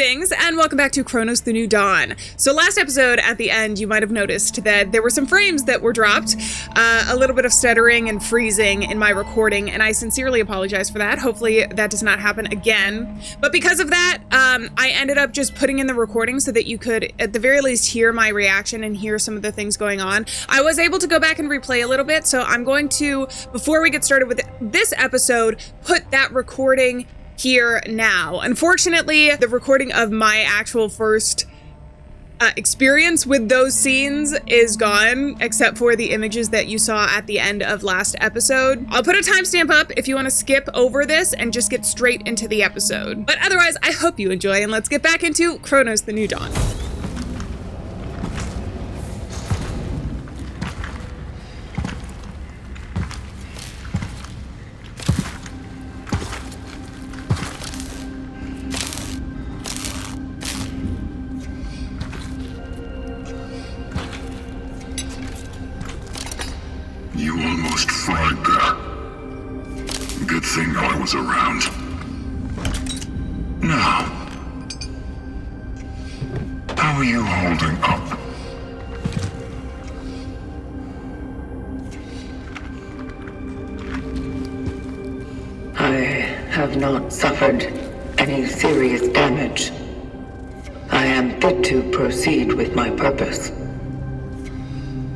Greetings, and welcome back to Cronos The New Dawn. So last episode, at the end, you might have noticed that there were some frames that were dropped, a little bit of stuttering and freezing in my recording, and I sincerely apologize for that. Hopefully that does not happen again. But because of that, I ended up just putting in the recording so that you could, at the very least, hear my reaction and hear some of the things going on. I was able to go back and replay a little bit, so I'm going to, before we get started with this episode, put that recording here now. Unfortunately, the recording of my actual first experience with those scenes is gone, except for the images that you saw at the end of last episode. I'll put a timestamp up if you want to skip over this and just get straight into the episode. But otherwise, I hope you enjoy, and let's get back into Cronos The New Dawn. You almost fried there. Good thing I was around. Now, how are you holding up? I have not suffered any serious damage. I am fit to proceed with my purpose.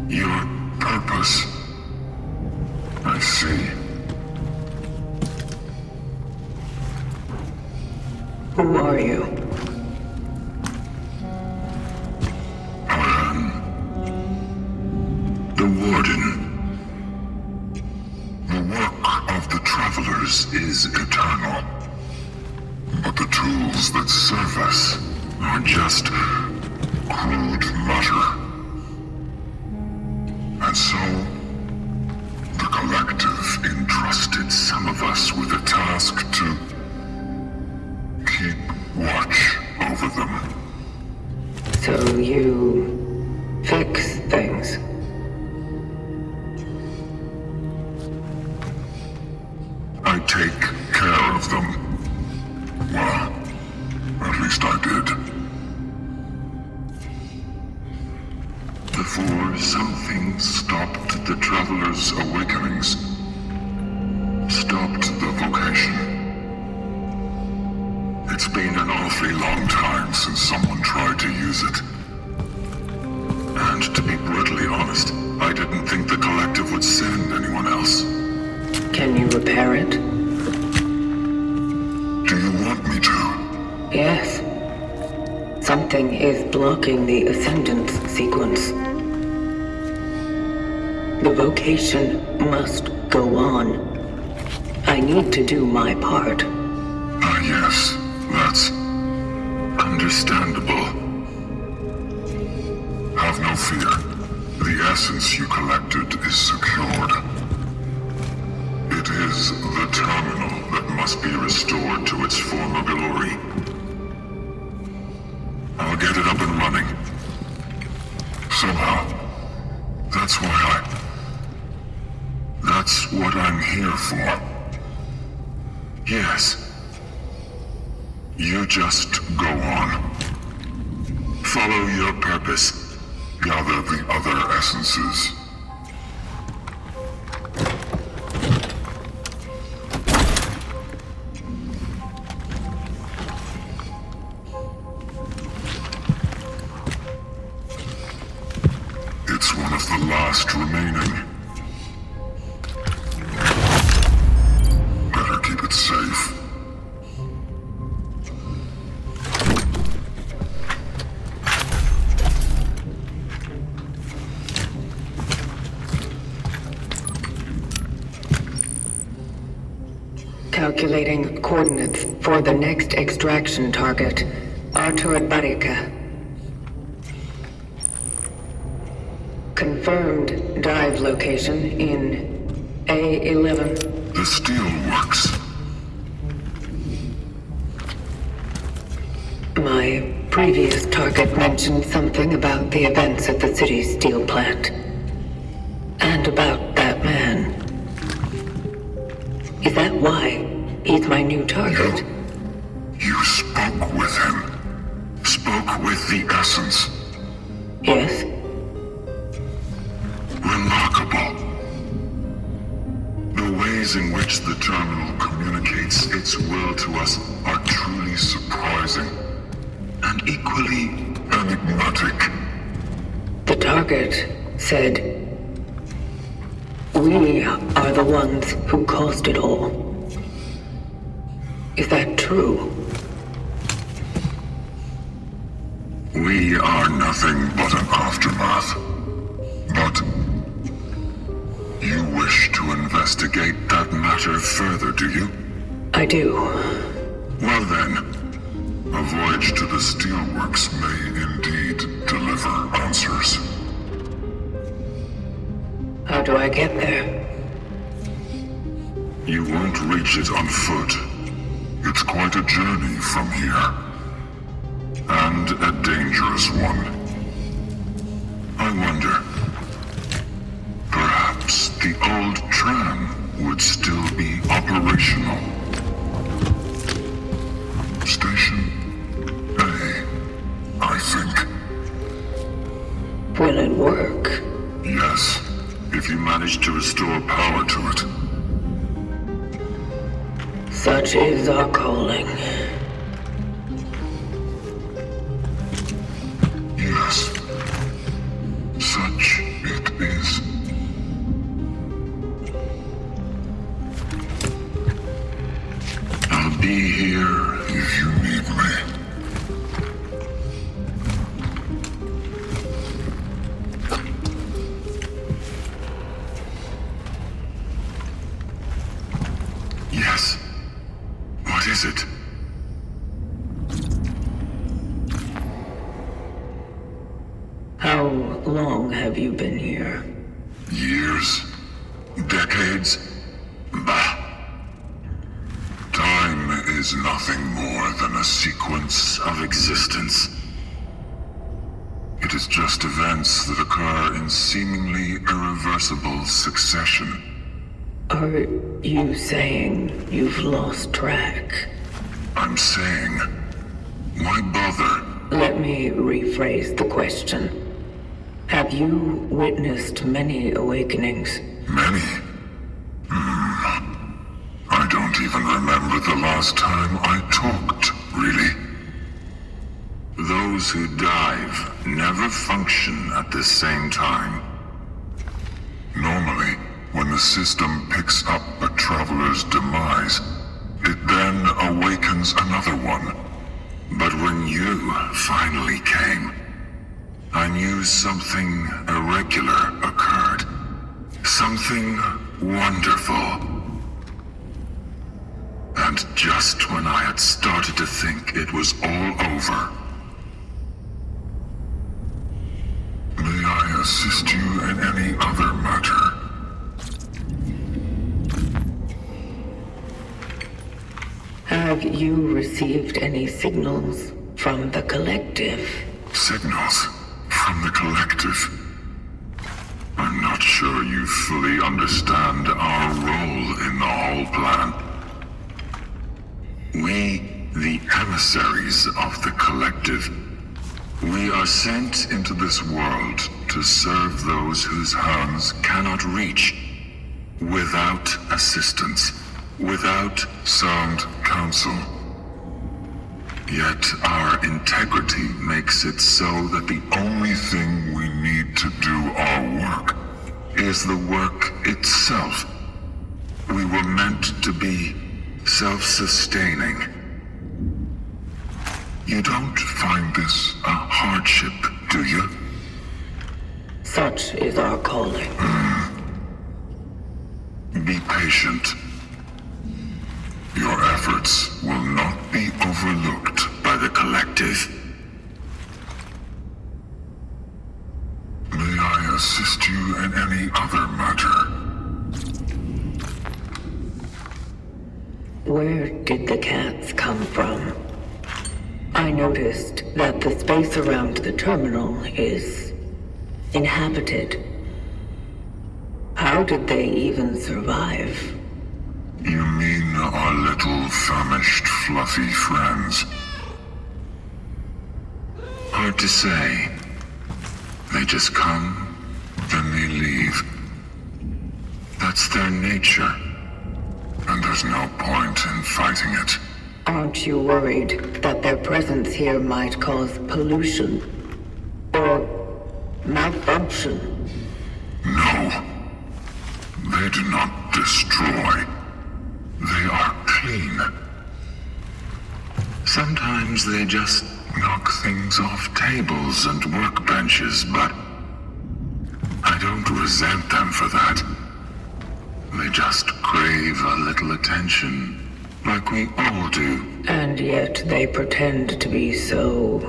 Your purpose? I see. Who are you? I am the Warden. The work of the Travelers is eternal, but the tools that serve us are just crude matter. And so, the Collective entrusted some of us with a task to keep watch over them. So you fix things? I take care of them. Well, at least I did. Before something stopped the Travelers' awakenings. Stopped the vocation. It's been an awfully long time since someone tried to use it. And to be brutally honest, I didn't think the Collective would send anyone else. Can you repair it? Do you want me to? Yes. Something is blocking the Ascendance sequence. The vocation must go on. I need to do my part. Yes, that's understandable. Have no fear. The essence you collected is secured. It is the terminal that must be restored to its former glory. I'll get it up and running. Somehow. That's what I'm here for. Yes. You just go on. Follow your purpose. Gather the other essences. It's one of the last remaining. Better keep it safe. Calculating coordinates for the next extraction target, Artur Barika. Confirmed dive location in A11. The steel works. My previous target mentioned something about the events at the city's steel plant. And about that man. Is that why he's my new target? You spoke with him. the essence. Yes? Remarkable. The ways in which the terminal communicates its will to us are truly surprising and equally enigmatic. The target said, "We are the ones who caused it all." Is that true? We are nothing but an aftermath. But you wish to investigate that matter further, do you? I do. Well then, a voyage to the Steelworks may indeed deliver answers. How do I get there? You won't reach it on foot. It's quite a journey from here. And a dangerous one. I wonder, perhaps the old tram would still be operational. Station A, I think. Will it work? Yes, if you manage to restore power to it. Such is our calling. Yes, such it is. I'll be here if you need me. Yes. What is it? How long have you been here? Years? Decades? Bah. Time is nothing more than a sequence of existence. It is just events that occur in seemingly irreversible succession. Are you saying you've lost track? I'm saying, why bother? Let me rephrase the question. Have you witnessed many awakenings? Many? I don't even remember the last time I talked, really. Those who dive never function at the same time. Normally, when the system picks up a traveler's demise, it then awakens another one. But when you finally came, I knew something irregular occurred. Something wonderful. And just when I had started to think it was all over, may I assist you in any other matter? Have you received any signals from the Collective? Signals from the Collective? I'm not sure you fully understand our role in the whole plan. We, the emissaries of the Collective, we are sent into this world to serve those whose hands cannot reach, without assistance, without sound counsel. Yet our integrity makes it so that the only thing we need to do our work is the work itself. We were meant to be self-sustaining. You don't find this a hardship, do you? Such is our calling. Be patient. Your efforts will not be overlooked by the Collective. May I assist you in any other matter? Where did the cats come from? I noticed that the space around the terminal is inhabited. How did they even survive? You mean our little famished, fluffy friends? Hard to say. They just come, then they leave. That's their nature. And there's no point in fighting it. Aren't you worried that their presence here might cause pollution? Or malfunction? No. They do not destroy. They are clean. Sometimes they just knock things off tables and workbenches, but I don't resent them for that. They just crave a little attention, like we all do. And yet they pretend to be so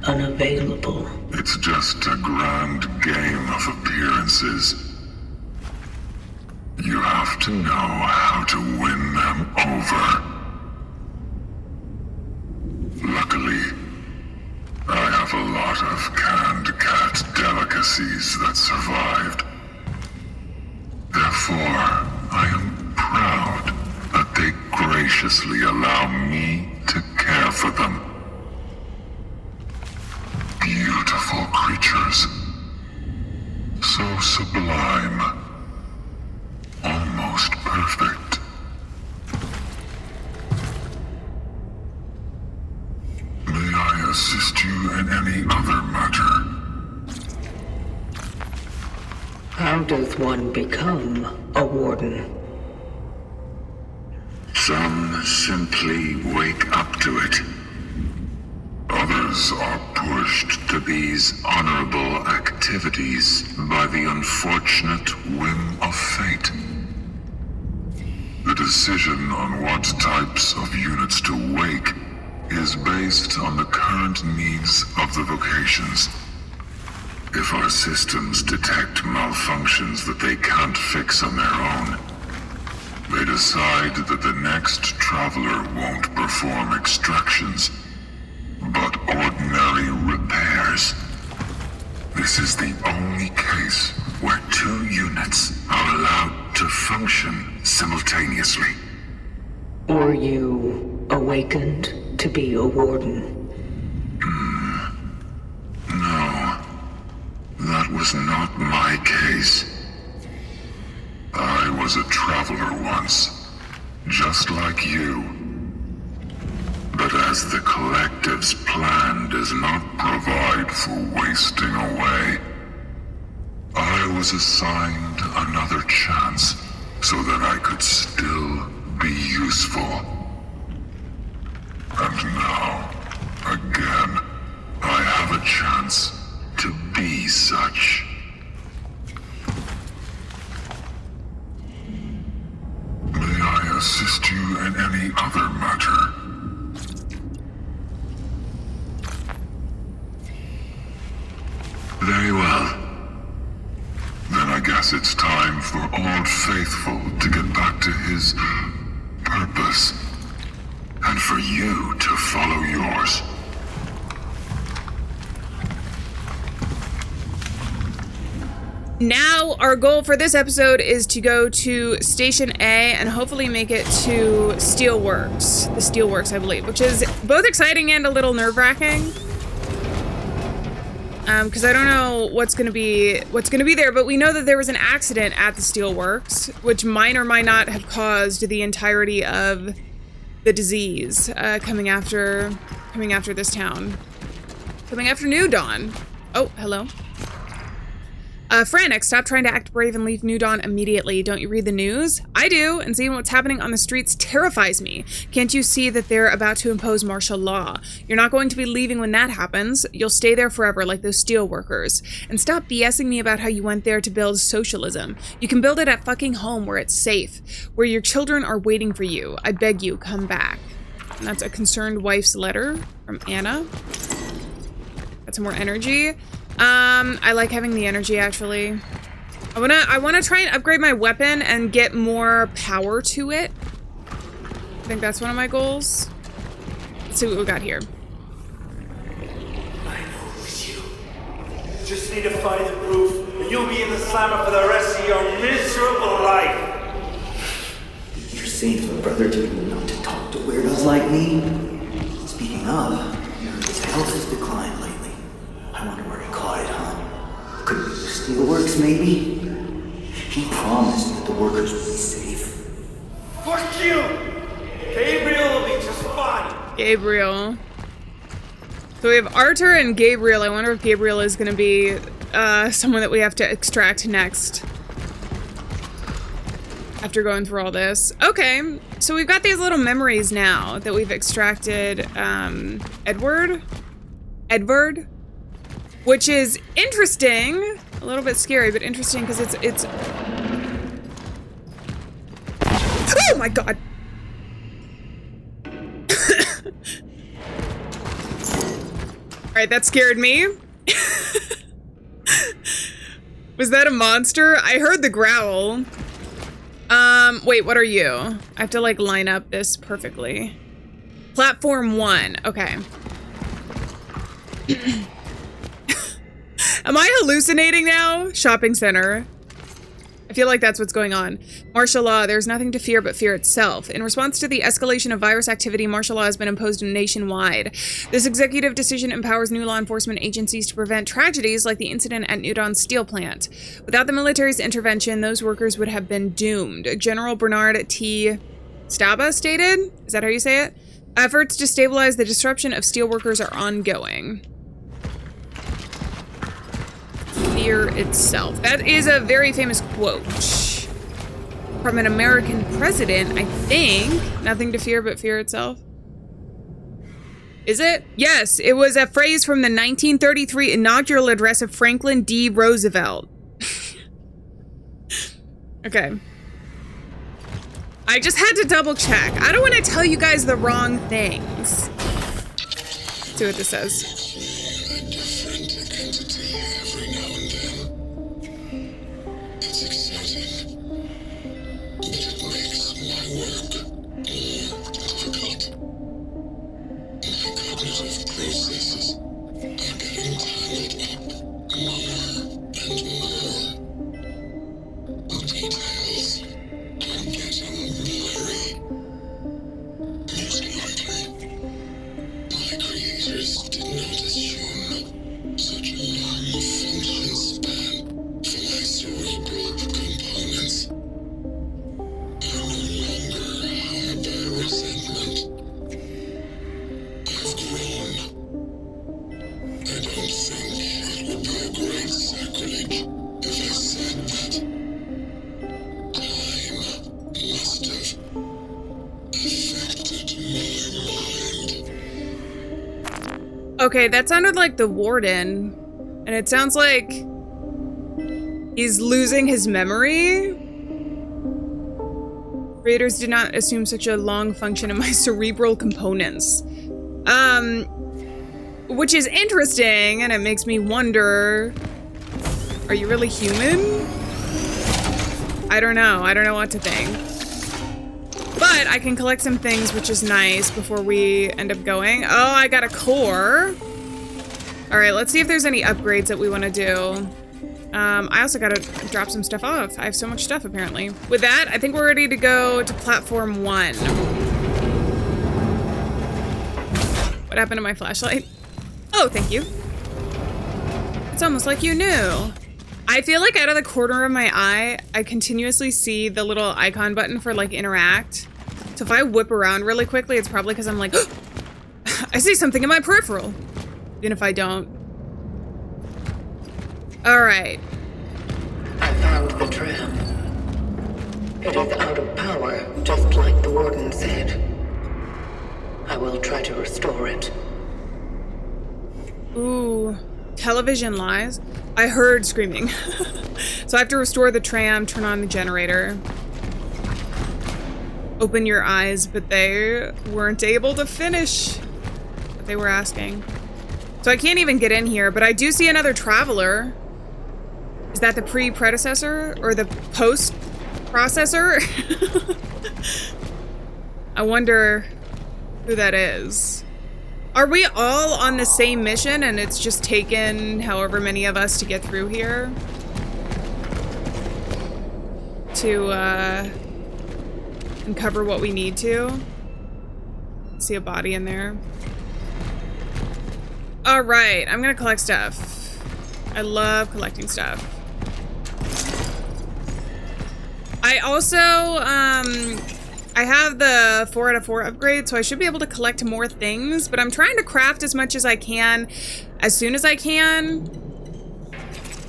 unavailable. It's just a grand game of appearances. You have to know how to win them over. Luckily, I have a lot of canned cat delicacies that survived. Therefore, I am proud that they graciously allow me to care for them. Beautiful creatures. So sublime. Almost perfect. May I assist you in any other matter? How does one become a warden? Some simply wake up to it. Others are pushed to these honorable activities by the unfortunate whim of fate. The decision on what types of units to wake is based on the current needs of the vocations. If our systems detect malfunctions that they can't fix on their own, they decide that the next traveler won't perform extractions, but ordinary repairs. This is the only case where two units are allowed to function simultaneously. Were you awakened to be a warden? No, that was not my case. I was a traveler once, just like you. But as the Collective's plan does not provide for wasting away, I was assigned another chance so that I could still be useful. And now, again, I have a chance to be such. May I assist you in any other matter? Very well. Then I guess it's time for Old Faithful to get back to his purpose. And for you to follow yours. Now, our goal for this episode is to go to Station A and hopefully make it to Steelworks. The Steelworks, I believe, which is both exciting and a little nerve-wracking. Because I don't know what's gonna be there, but we know that there was an accident at the Steelworks, which might or might not have caused the entirety of the disease coming after this town. Coming after New Dawn. Oh, hello. Frantic, stop trying to act brave and leave New Dawn immediately. Don't you read the news? I do, and seeing what's happening on the streets terrifies me. Can't you see that they're about to impose martial law? You're not going to be leaving when that happens. You'll stay there forever like those steel workers. And stop BSing me about how you went there to build socialism. You can build it at fucking home where it's safe, where your children are waiting for you. I beg you, come back. And that's a concerned wife's letter from Anna. Got some more energy. I like having the energy, actually. I wanna try and upgrade my weapon and get more power to it. I think that's one of my goals. Let's see what we got here. I know it's you. Just need to find the proof, and you'll be in the slammer for the rest of your miserable life. You're saying to a brother to not to talk to weirdos like me? Speaking of, this health has declined lately. I wonder where he caught it, huh? Could it be the steelworks, maybe? He promised that the workers would be safe. Fuck you! Gabriel will be just fine. Gabriel. So we have Arthur and Gabriel. I wonder if Gabriel is going to be someone that we have to extract next. After going through all this. Okay, so we've got these little memories now that we've extracted. Edward, which is interesting. A little bit scary, but interesting because it's. Oh my god! All right, that scared me. Was that a monster? I heard the growl. Wait, what are you? I have to like line up this perfectly. Platform 1, okay. Am I hallucinating now? Shopping center. I feel like that's what's going on. Martial law, there's nothing to fear but fear itself. In response to the escalation of virus activity, martial law has been imposed nationwide. This executive decision empowers new law enforcement agencies to prevent tragedies like the incident at New Dawn's steel plant. Without the military's intervention, those workers would have been doomed. General Bernard T. Staba stated, is that how you say it? Efforts to stabilize the disruption of steel workers are ongoing. Fear itself. That is a very famous quote from an American president, I think. Nothing to fear but fear itself. Is it? Yes, it was a phrase from the 1933 inaugural address of Franklin D. Roosevelt. Okay. I just had to double check. I don't want to tell you guys the wrong things. Let's see what this says. Okay, that sounded like the warden, and it sounds like he's losing his memory. Creators did not assume such a long function in my cerebral components. Which is interesting, and it makes me wonder, are you really human? I don't know what to think. But I can collect some things, which is nice, before we end up going. Oh, I got a core. All right, let's see if there's any upgrades that we want to do. I also got to drop some stuff off. I have so much stuff, apparently. With that, I think we're ready to go to platform 1. What happened to my flashlight? Oh, thank you. It's almost like you knew. I feel like out of the corner of my eye, I continuously see the little icon button for like interact. So if I whip around really quickly, it's probably because I'm like, oh, I see something in my peripheral. Even if I don't. All right. I found the tram. It is out of power, just like the warden said. I will try to restore it. Ooh, television lies. I heard screaming. So I have to restore the tram, turn on the generator. Open your eyes, but they weren't able to finish what they were asking. So I can't even get in here, but I do see another traveler. Is that the pre-predecessor or the post-processor? I wonder who that is. Are we all on the same mission and it's just taken however many of us to get through here? To uncover what we need to. See a body in there. All right, I'm gonna collect stuff. I love collecting stuff. I also, I have the 4 out of 4 upgrade, so I should be able to collect more things, but I'm trying to craft as much as I can, as soon as I can.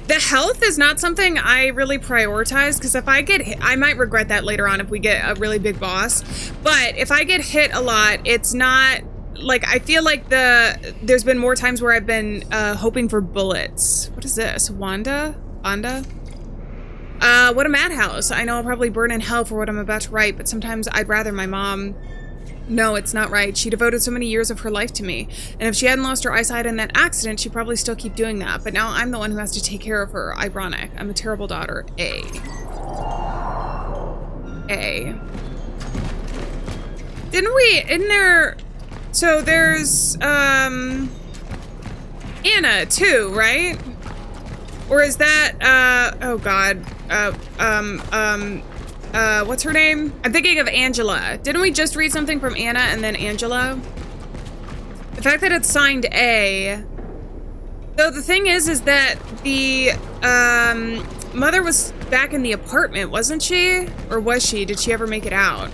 The health is not something I really prioritize, because if I get hit, I might regret that later on if we get a really big boss, but if I get hit a lot, it's not, like, I feel like there's been more times where I've been hoping for bullets. What is this? Wanda? What a madhouse. I know I'll probably burn in hell for what I'm about to write, but sometimes I'd rather my mom... No, it's not right. She devoted so many years of her life to me, and if she hadn't lost her eyesight in that accident, she'd probably still keep doing that, but now I'm the one who has to take care of her. Ironic. I'm a terrible daughter. A. Didn't we... Isn't there... So there's, Anna, too, right? Or is that, oh god, what's her name? I'm thinking of Angela. Didn't we just read something from Anna and then Angela? The fact that it's signed A. Though the thing is that the, mother was back in the apartment, wasn't she? Or was she? Did she ever make it out?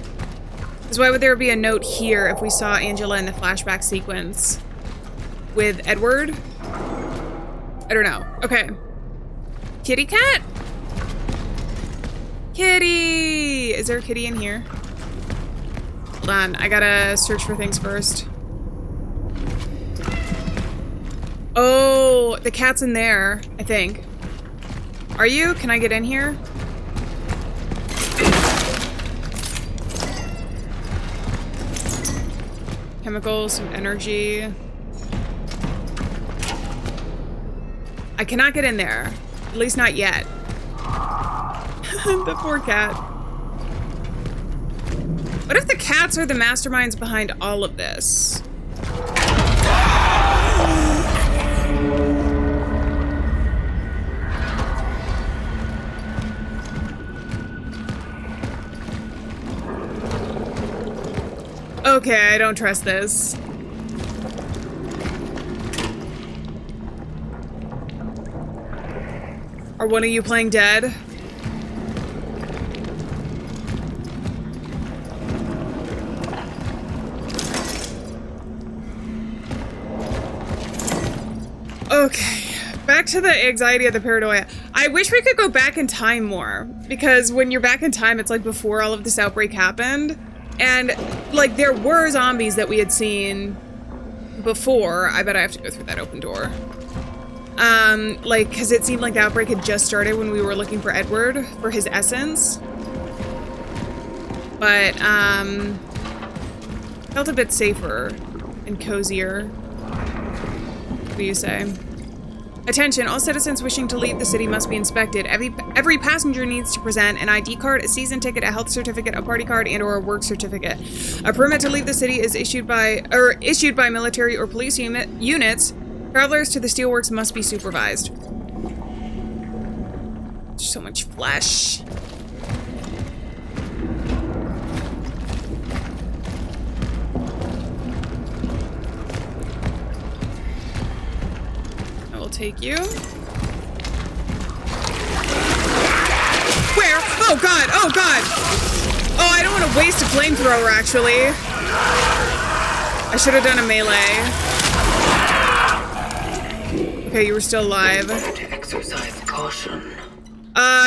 Because why would there be a note here if we saw Angela in the flashback sequence with Edward? I don't know. Okay. Kitty cat? Kitty! Is there a kitty in here? Hold on. I gotta search for things first. Oh, the cat's in there, I think. Are you? Can I get in here? Chemicals, some energy. I cannot get in there. At least not yet. The poor cat. What if the cats are the masterminds behind all of this? Okay, I don't trust this. Are one of you playing dead? Okay, back to the anxiety of the paranoia. I wish we could go back in time more, because when you're back in time, it's like before all of this outbreak happened. And, like, there were zombies that we had seen before. I bet I have to go through that open door. Like, because it seemed like the outbreak had just started when we were looking for Edward, for his essence. But, felt a bit safer and cozier. What do you say? Attention, all citizens wishing to leave the city must be inspected. Every passenger needs to present an ID card, a season ticket, a health certificate, a party card, and/or a work certificate. A permit to leave the city is issued by military or police units. Travelers to the steelworks must be supervised. There's so much flesh. Take you. Where? Oh god! Oh god! Oh, I don't want to waste a flamethrower, actually. I should have done a melee. Okay, you were still alive. Better to exercise caution.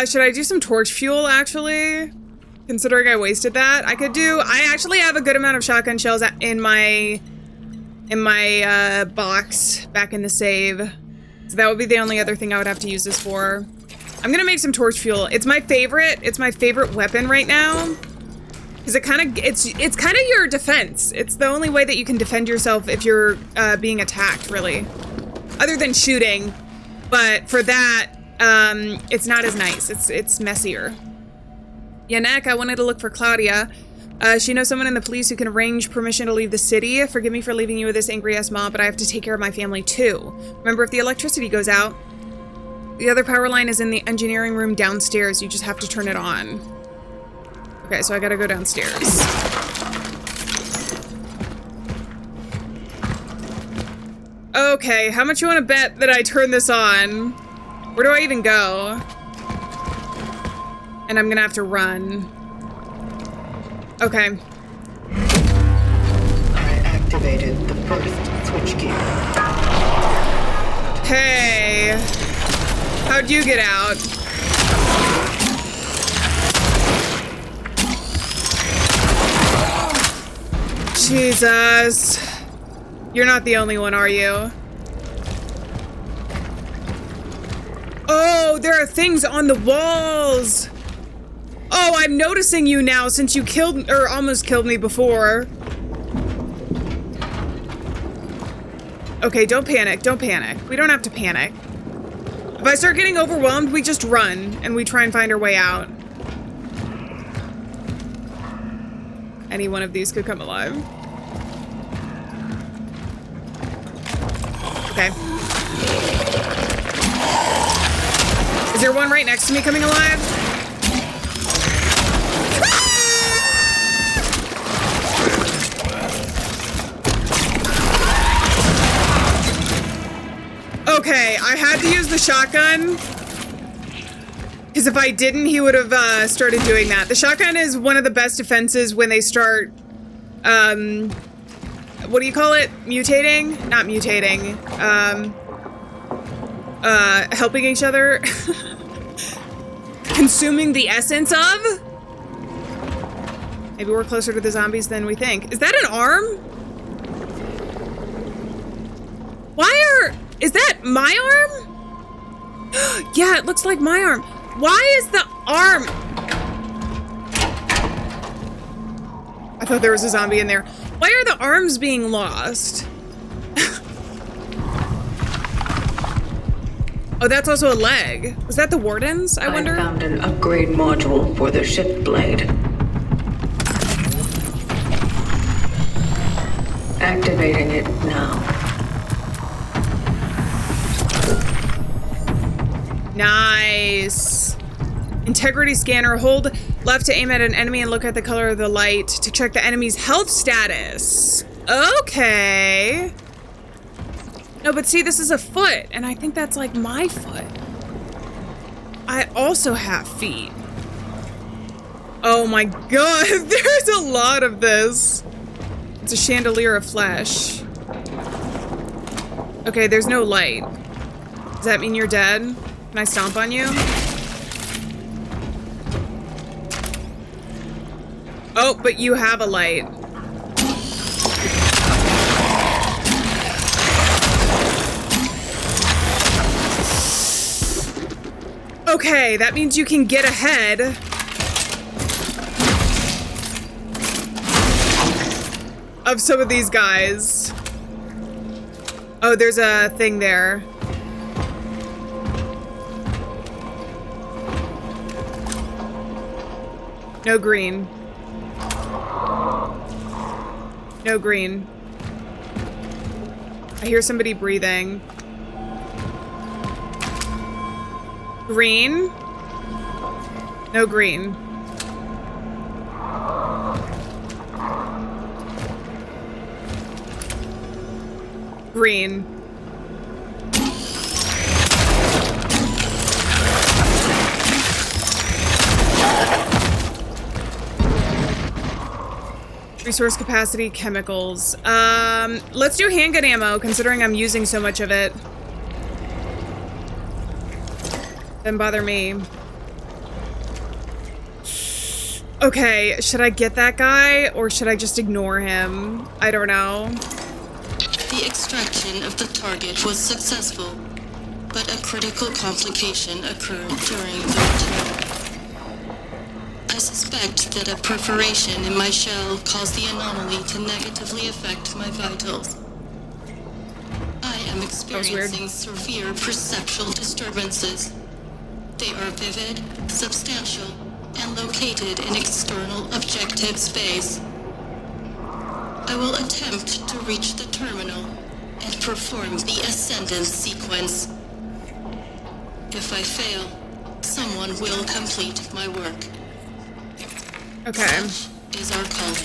Should I do some torch fuel, actually? Considering I wasted that. I actually have a good amount of shotgun shells in my box back in the save. So that would be the only other thing I would have to use this for. I'm gonna make some torch fuel. It's my favorite weapon right now. Because it's kind of your defense. It's the only way that you can defend yourself if you're being attacked, really. Other than shooting. But for that, it's not as nice. It's messier. Yannick, I wanted to look for Claudia. She knows someone in the police who can arrange permission to leave the city. Forgive me for leaving you with this angry-ass mob, but I have to take care of my family, too. Remember, if the electricity goes out, the other power line is in the engineering room downstairs. You just have to turn it on. Okay, so I gotta go downstairs. Okay, how much you want to bet that I turn this on? Where do I even go? And I'm gonna have to run. Okay. I activated the first switchgear. Hey. How'd you get out? Jesus. You're not the only one, are you? Oh, there are things on the walls. Oh, I'm noticing you now since you killed, or almost killed me before. Okay, don't panic, don't panic. We don't have to panic. If I start getting overwhelmed, we just run and we try and find our way out. Any one of these could come alive. Okay. Is there one right next to me coming alive? Okay, I had to use the shotgun. Because if I didn't, he would have started doing that. The shotgun is one of the best defenses when they start, what do you call it? Mutating? Not mutating. Helping each other. Consuming the essence of? Maybe we're closer to the zombies than we think. Is that an arm? Is that my arm? Yeah, it looks like my arm. Why is the arm? I thought there was a zombie in there. Why are the arms being lost? Oh, that's also a leg. Was that the wardens, I wonder? I found an upgrade module for the ship blade. Activating it now. Nice. Integrity scanner. Hold left to aim at an enemy and look at the color of the light to check the enemy's health status. Okay. No, but see, this is a foot, and I think that's like my foot. I also have feet. Oh my god, there's a lot of this. It's a chandelier of flesh. Okay, there's no light. Does that mean you're dead? Can I stomp on you? Oh, but you have a light. Okay, that means you can get ahead. Of some of these guys. Oh, there's a thing there. No green. No green. I hear somebody breathing. Green. No green. Green. Resource capacity, chemicals. Let's do handgun ammo, considering I'm using so much of it. Doesn't bother me. Okay, should I get that guy, or should I just ignore him? I don't know. The extraction of the target was successful, but a critical complication occurred during the return. I suspect that a perforation in my shell caused the anomaly to negatively affect my vitals. I am experiencing severe perceptual disturbances. They are vivid, substantial, and located in external objective space. I will attempt to reach the terminal and perform the ascendance sequence. If I fail, someone will complete my work. Okay. Such is our calling.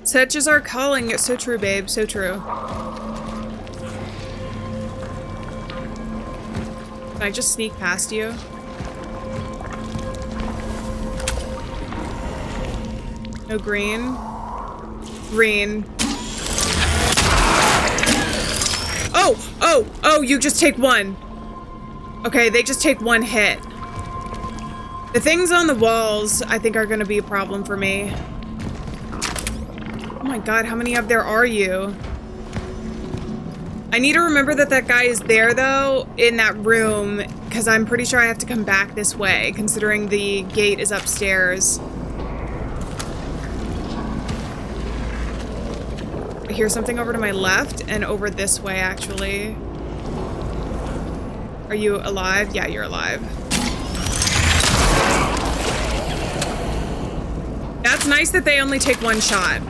Such is our calling. So true, babe. So true. Can I just sneak past you? No green. Green. Oh, you just take one. Okay, they just take one hit. The things on the walls, I think, are gonna be a problem for me. Oh my god, how many of there are you? I need to remember that that guy is there, though, in that room, because I'm pretty sure I have to come back this way, considering the gate is upstairs. I hear something over to my left and over this way, actually. Are you alive? Yeah, you're alive. That's nice that they only take one shot.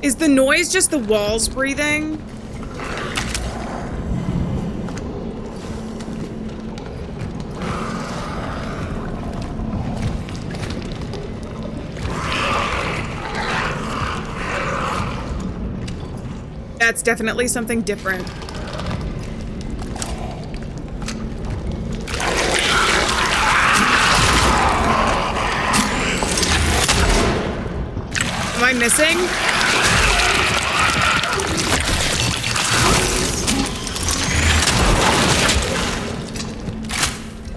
Is the noise just the walls breathing? That's definitely something different. Am I missing?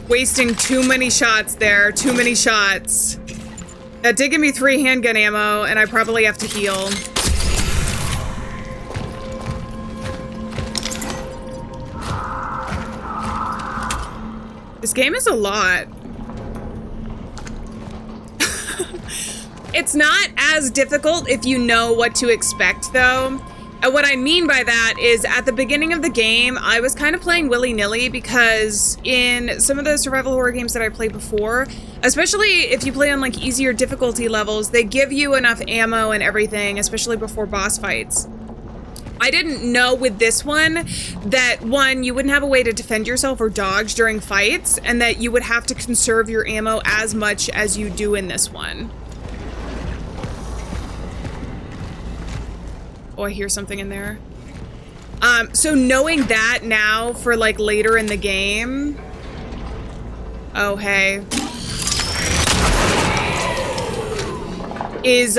Wasting too many shots there. Too many shots. That did give me 3 handgun ammo, and I probably have to heal. This game is a lot. It's not as difficult if you know what to expect, though. And what I mean by that is at the beginning of the game, I was kind of playing willy-nilly because in some of the survival horror games that I played before, especially if you play on like easier difficulty levels, they give you enough ammo and everything, especially before boss fights. I didn't know with this one that, one, you wouldn't have a way to defend yourself or dodge during fights, and that you would have to conserve your ammo as much as you do in this one. Oh, I hear something in there. So knowing that now for like later in the game. Oh, hey. Is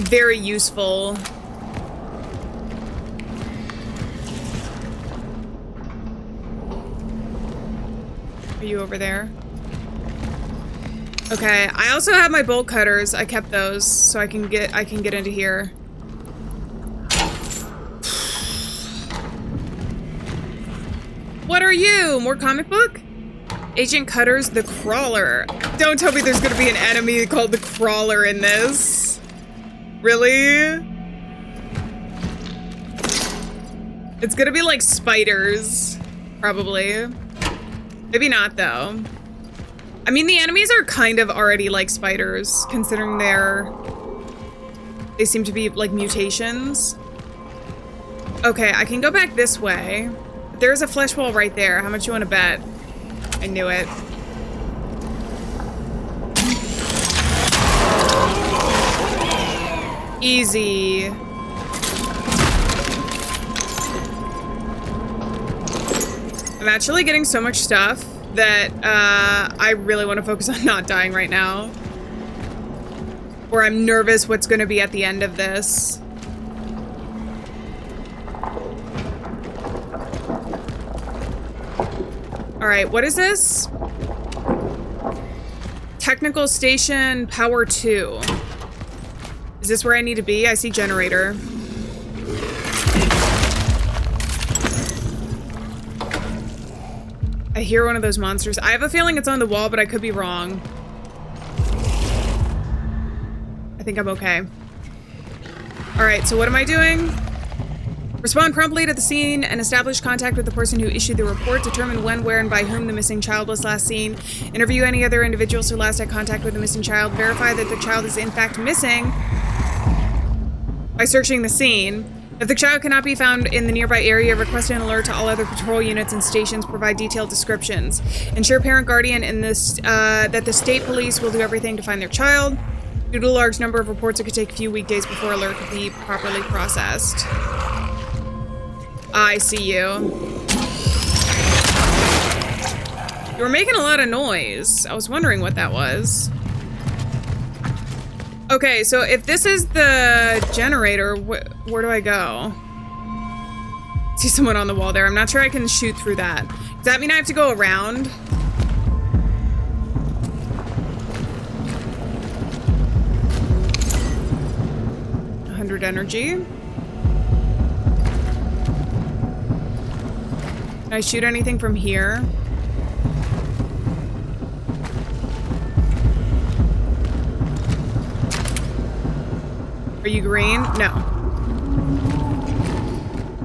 very useful. Are you over there? Okay, I also have my bolt cutters. I kept those so I can get into here. What are you? More comic book? Agent Cutter's the Crawler. Don't tell me there's gonna be an enemy called the Crawler in this. Really? It's gonna be like spiders, probably. Maybe not, though. I mean, the enemies are kind of already like spiders, considering they seem to be like mutations. Okay, I can go back this way. There's a flesh wall right there. How much you want to bet? I knew it. Easy. I'm actually getting so much stuff that I really want to focus on not dying right now. Or I'm nervous what's going to be at the end of this. Alright, what is this? Technical Station Power 2. Is this where I need to be? I see generator. I hear one of those monsters. I have a feeling it's on the wall, but I could be wrong. I think I'm okay. Alright, so what am I doing? Respond promptly to the scene and establish contact with the person who issued the report. Determine when, where, and by whom the missing child was last seen. Interview any other individuals who last had contact with the missing child. Verify that the child is in fact missing by searching the scene. If the child cannot be found in the nearby area, request an alert to all other patrol units and stations. Provide detailed descriptions. Ensure parent guardian in this that the state police will do everything to find their child. Due to a large number of reports, it could take a few weekdays before alert could be properly processed. I see you. You were making a lot of noise. I was wondering what that was. Okay, so if this is the generator, where do I go? See someone on the wall there. I'm not sure I can shoot through that. Does that mean I have to go around? $100 energy. Can I shoot anything from here? Are you green? No.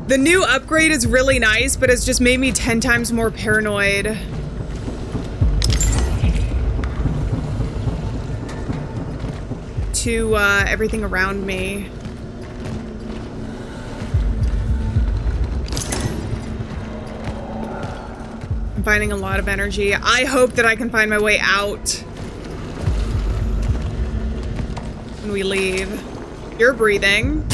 The new upgrade is really nice, but it's just made me 10 times more paranoid. To everything around me. I'm finding a lot of energy. I hope that I can find my way out when we leave. You're breathing.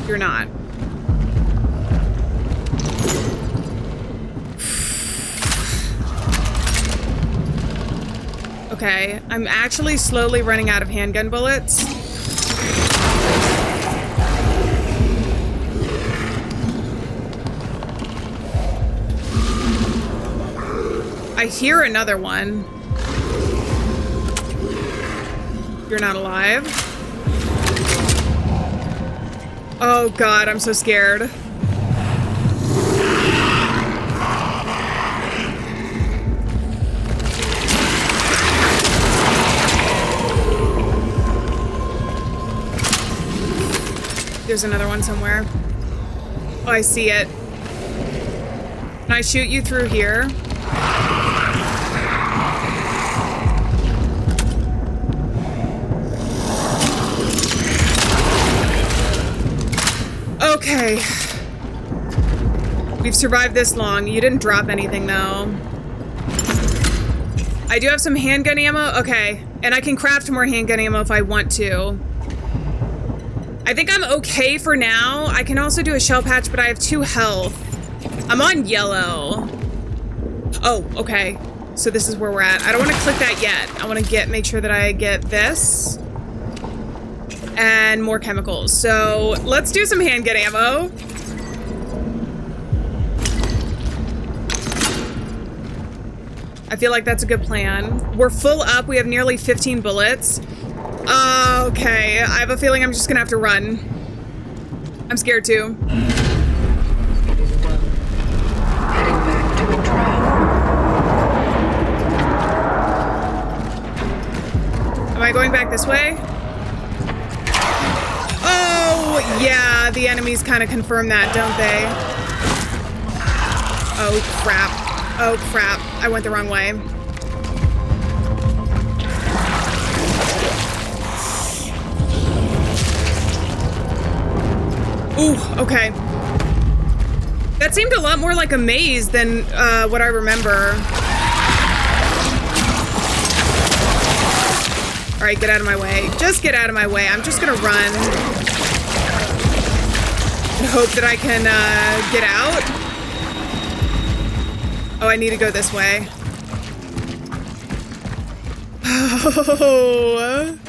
You're not. Okay, I'm actually slowly running out of handgun bullets. I hear another one. You're not alive. Oh God, I'm so scared. There's another one somewhere. Oh, I see it. Can I shoot you through here? Okay. We've survived this long. You didn't drop anything, though. I do have some handgun ammo. Okay. And I can craft more handgun ammo if I want to. I think I'm okay for now. I can also do a shell patch, but I have 2 health. I'm on yellow. Oh, okay. So this is where we're at. I don't want to click that yet. I want to make sure that I get this. And more chemicals. So let's do some handgun ammo. I feel like that's a good plan. We're full up. We have nearly 15 bullets. Okay, I have a feeling I'm just gonna have to run. I'm scared too. It is done. Heading back to the trial. Am I going back this way? Oh, yeah, the enemies kind of confirm that, don't they? Oh, crap. Oh, crap. I went the wrong way. Ooh, okay. That seemed a lot more like a maze than what I remember. All right, get out of my way. Just get out of my way. I'm just gonna run. And hope that I can get out. Oh, I need to go this way. Oh.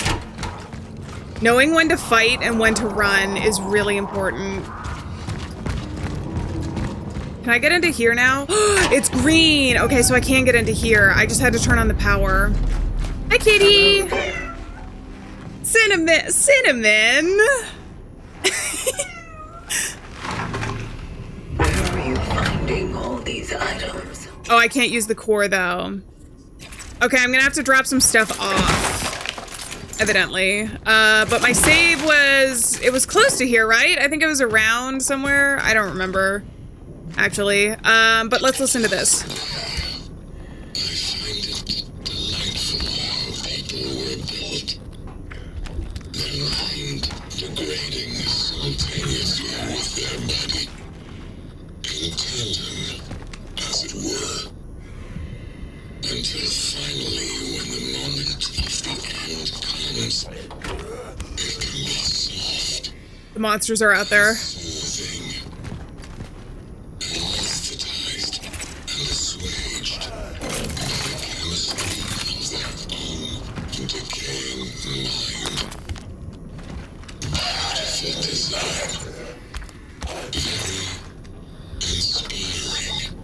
Knowing when to fight and when to run is really important. Can I get into here now? It's green! Okay, so I can get into here. I just had to turn on the power. Hi, kitty! Cinnamon! Cinnamon! Where are you finding all these items? Oh, I can't use the core, though. Okay, I'm gonna have to drop some stuff off. Evidently. But my save was... It was close to here, right? I think it was around somewhere. I don't remember, actually. But let's listen to this. I find it delightful how people were built. Their mind degrading simultaneously with their body. In tandem, as it were. Until finally, when the moment of the end comes, it can be soft, The monsters are out there. soothing, anesthetized, and assuaged by the chemistry of their own decaying mind. Beautiful design. Very inspiring.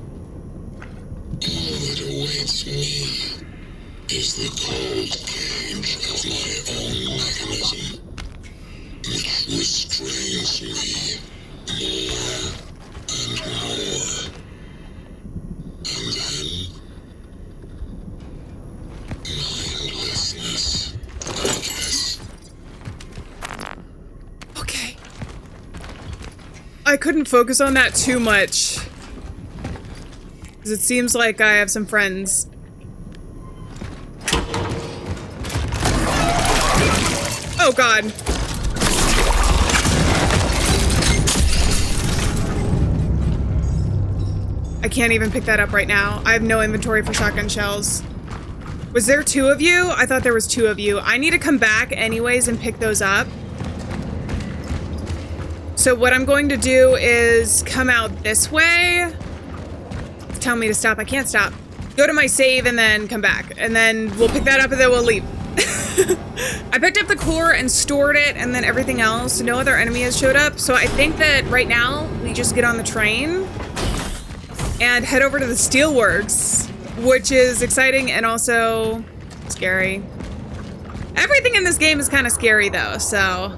All that awaits me is the cold cage of my own mechanism, which restrains me more and more. And then, mindlessness, I guess. Okay. I couldn't focus on that too much. Because it seems like I have some friends. Oh god. I can't even pick that up right now. I have no inventory for shotgun shells. Was there 2 of you? I thought there was 2 of you. I need to come back anyways and pick those up. So what I'm going to do is come out this way. Tell me to stop. I can't stop. Go to my save and then come back. And then we'll pick that up and then we'll leave. I picked up the core and stored it and then everything else. No other enemy has showed up. So I think that right now we just get on the train and head over to the Steelworks, which is exciting and also scary. Everything in this game is kind of scary though, so...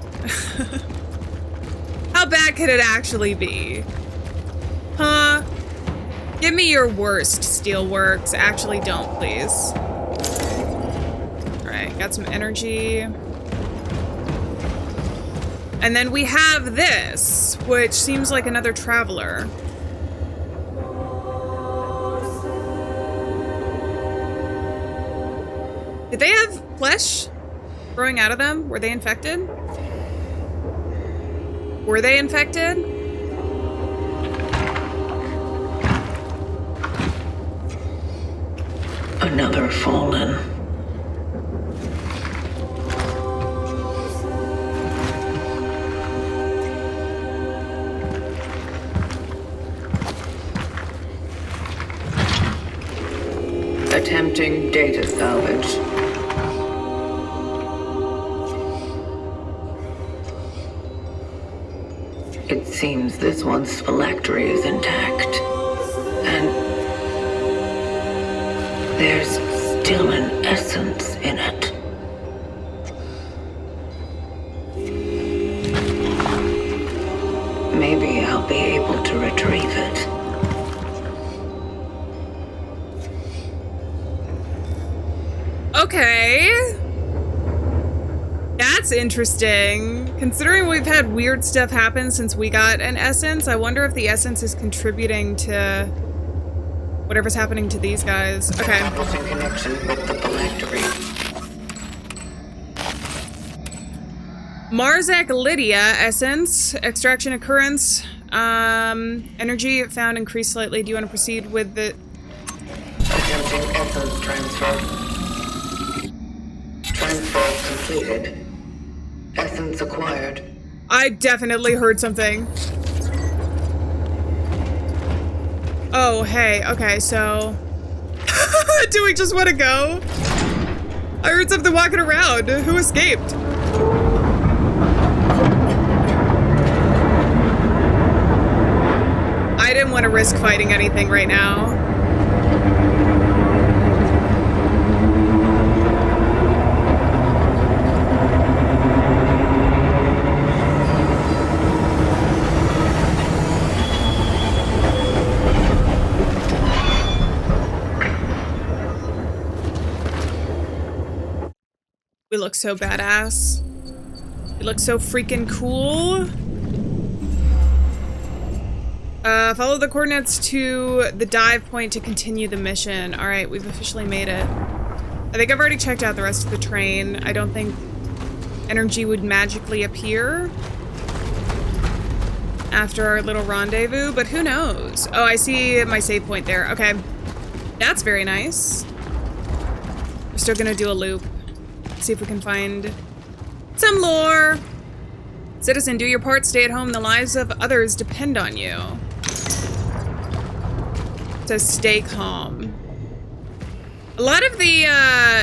How bad could it actually be? Huh? Give me your worst, Steelworks. Actually, don't, please. Alright, got some energy. And then we have this, which seems like another traveler. Did they have flesh growing out of them? Were they infected? Were they infected? Another fallen. Attempting data salvage. It seems this one's phylactery is intact. And there's still an essence in it. Maybe I'll be able to retrieve it. Okay. That's interesting. Considering we've had weird stuff happen since we got an essence, I wonder if the essence is contributing to whatever's happening to these guys. Okay. Establishing connection with the phylactery. Marzak Lydia essence. Extraction occurrence. Energy found increased slightly. Do you want to proceed with the... Attempting essence transfer. Transfer completed. Essence acquired. I definitely heard something. Oh, hey. Okay, so... Do we just want to go? I heard something walking around. Who escaped? I didn't want to risk fighting anything right now. We look so badass. We look so freaking cool. Follow the coordinates to the dive point to continue the mission. All right, we've officially made it. I think I've already checked out the rest of the train. I don't think energy would magically appear. after our little rendezvous, but who knows? Oh, I see my save point there. Okay. That's very nice. We're still gonna do a loop. See if we can find some lore. Citizen, do your part, stay at home. The lives of others depend on you. It says stay calm. A lot of the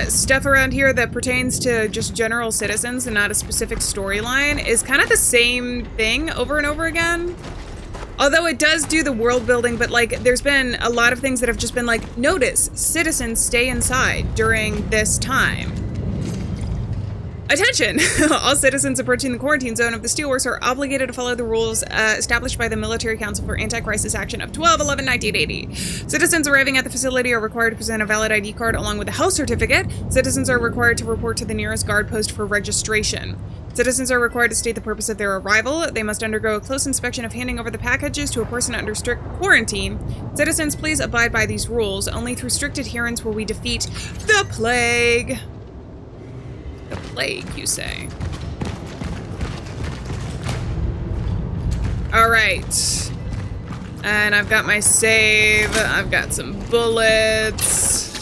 stuff around here that pertains to just general citizens and not a specific storyline is kind of the same thing over and over again. Although it does do the world building, but like there's been a lot of things that have just been like, notice, citizens stay inside during this time. Attention! All citizens approaching the quarantine zone of the Steelworks are obligated to follow the rules established by the Military Council for Anti-Crisis Action of 12/11/1980. Citizens arriving at the facility are required to present a valid ID card along with a health certificate. Citizens are required to report to the nearest guard post for registration. Citizens are required to state the purpose of their arrival. They must undergo a close inspection of handing over the packages to a person under strict quarantine. Citizens, please abide by these rules. Only through strict adherence will we defeat the plague. The plague, you say? All right. And I've got my save. I've got some bullets.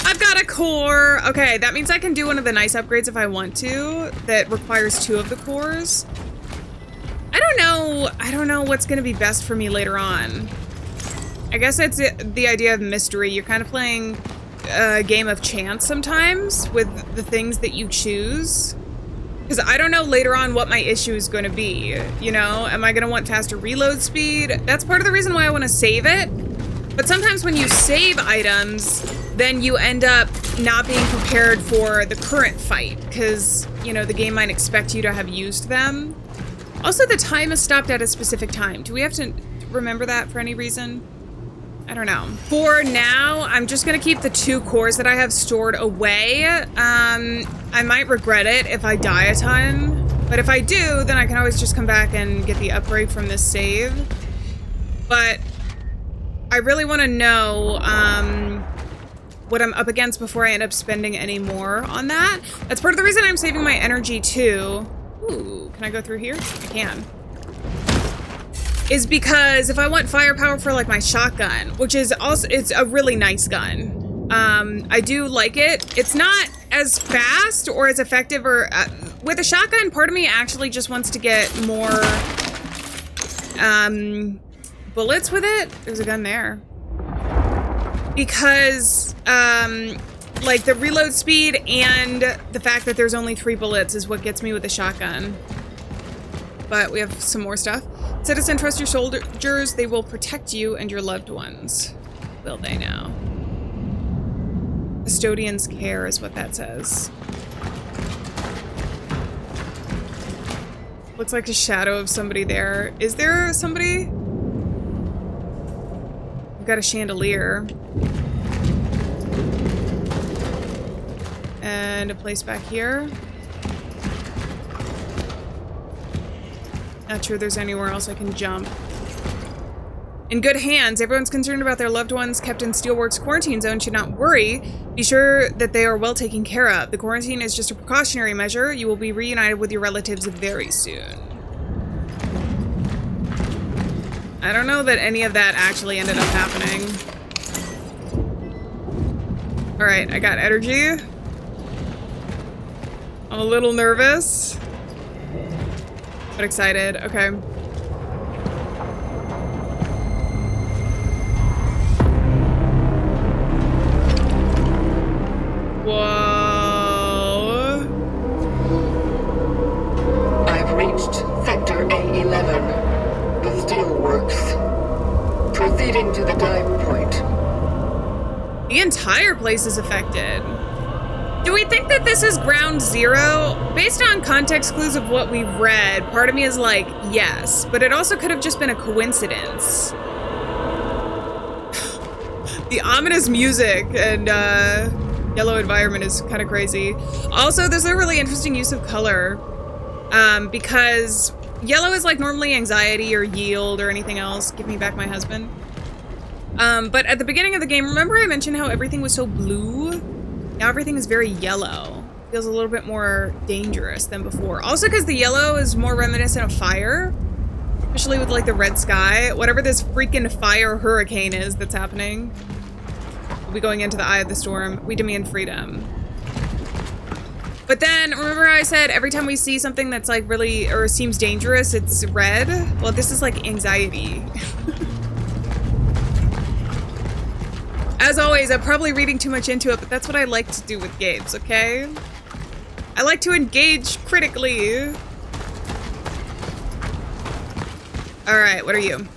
I've got a core. Okay, that means I can do one of the nice upgrades if I want to that requires 2 of the cores. I don't know what's going to be best for me later on. I guess that's the idea of mystery. You're kind of playing a game of chance sometimes with the things that you choose. Because I don't know later on what my issue is going to be. You know, am I going to want faster reload speed? That's part of the reason why I want to save it. But sometimes when you save items, then you end up not being prepared for the current fight. Because, you know, the game might expect you to have used them. Also, the time is stopped at a specific time. Do we have to remember that for any reason? I don't know. For now, I'm just gonna keep the 2 cores that I have stored away. I might regret it if I die a ton, but if I do, then I can always just come back and get the upgrade from this save. But I really want to know what I'm up against before I end up spending any more on that. That's part of the reason I'm saving my energy too. Ooh, can I go through here? I can. Is because if I want firepower for like my shotgun, which is also, it's a really nice gun. I do like it. It's not as fast or as effective or with a shotgun, part of me actually just wants to get more bullets with it. There's a gun there. Because like the reload speed and the fact that there's only 3 bullets is what gets me with the shotgun. But we have some more stuff. Citizen, trust your soldiers. They will protect you and your loved ones. Will they now? Custodian's care is what that says. Looks like a shadow of somebody there. Is there somebody? We've got a chandelier. And a place back here. Not sure there's anywhere else I can jump. In good hands. Everyone's concerned about their loved ones kept in Steelworks quarantine zone should not worry. Be sure that they are well taken care of. The quarantine is just a precautionary measure. You will be reunited with your relatives very soon. I don't know that any of that actually ended up happening. Alright, I got energy. I'm a little nervous. But excited. Okay. Whoa. I've reached Sector A11, the Steelworks. Proceeding to the dive point. The entire place is affected. Do we think that this is ground zero? Based on context clues of what we've read, part of me is like, yes, but it also could have just been a coincidence. The ominous music and yellow environment is kind of crazy. Also, there's a really interesting use of color because yellow is like normally anxiety or yield or anything else. Give me back my husband. But at the beginning of the game, remember I mentioned how everything was so blue? Now everything is very yellow. Feels a little bit more dangerous than before. Also because the yellow is more reminiscent of fire. Especially with, like, the red sky. Whatever this freaking fire hurricane is that's happening. We'll be going into the eye of the storm. We demand freedom. But then, remember I said every time we see something that's, like, really, or seems dangerous, it's red? Well, this is, like, anxiety. As always, I'm probably reading too much into it, but that's what I like to do with games, okay? I like to engage critically. Alright, what are you?